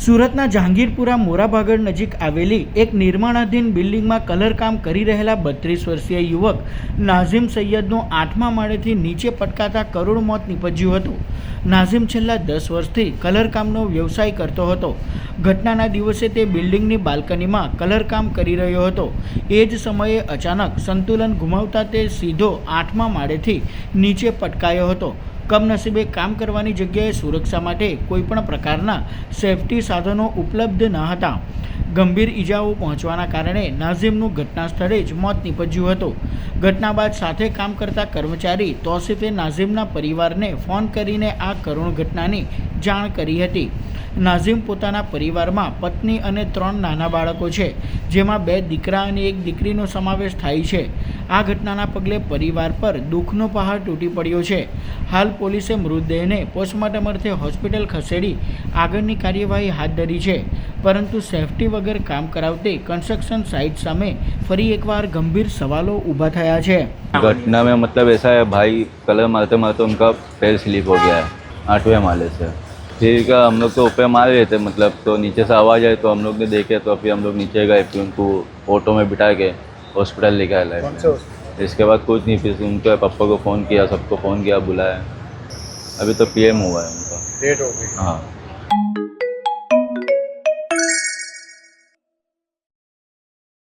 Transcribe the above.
સુરતના જહાંગીરપુરા મોરાભાગળ નજીક આવેલી એક નિર્માણાધીન બિલ્ડિંગમાં કલરકામ કરી રહેલા 32 વર્ષીય યુવક નાઝીમ સૈયદનું 8મા માળેથી નીચે પટકાતા કરુણ મોત નીપજ્યું હતું. નાઝીમ છેલ્લા 10 વર્ષથી કલરકામનો વ્યવસાય કરતો હતો. ઘટનાના દિવસે તે બિલ્ડિંગની બાલ્કનીમાં કલરકામ કરી રહ્યો હતો. એ જ સમયે અચાનક સંતુલન ગુમાવતા તે સીધો 8મા માળેથી નીચે પટકાયો હતો. કમનસીબે કામ કરવાની જગ્યાએ સુરક્ષા માટે કોઈપણ પ્રકારના સેફટી સાધનો ઉપલબ્ધ ન હતા. ગંભીર ઈજાઓ પહોંચવાના કારણે નાઝીમનું ઘટના સ્થળે જ મોત નીપજ્યું હતું. ઘટના બાદ સાથે કામ કરતા કર્મચારી તોસીફે નાઝીમના પરિવારને ફોન કરીને આ કરુણ ઘટનાની જાણ કરી હતી. નાઝીમ પોતાના પરિવારમાં પત્ની અને 3 નાના બાળકો છે, જેમાં 2 દીકરા અને 1 દીકરીનો સમાવેશ થાય છે. આ ઘટનાના પગલે પરિવાર પર દુઃખનો પહાડ તૂટી પડ્યો છે. હાલ પોલીસે મૃતદેહને પોસ્ટમોર્ટમ અર્થે હોસ્પિટલ ખસેડી આગળની કાર્યવાહી હાથ ધરી છે. પરંતુ સેફટી વગર કામ કરાવતી કન્સ્ટ્રક્શન સાઇટ સામે ફરી એકવાર गंभीर सवालों ऊभा थया है। घटना में मतलब ऐसा है, भाई कलर मारते मारते उनका पैर स्लिप हो गया है 8वें माले से। ठीक है, हम लोग तो ऊपर मार रहे थे, मतलब तो नीचे से आवाज़ आई तो हम लोग ने देखे, तो फिर हम लोग नीचे गए, फिर उनको ऑटो में बिठा के हॉस्पिटल लेके आए। इसके बाद कुछ नहीं, फिर उनके पापा को फ़ोन किया, सबको फ़ोन किया, बुलाया। अभी तो PM हुआ है उनका, डेट हो गई। हाँ।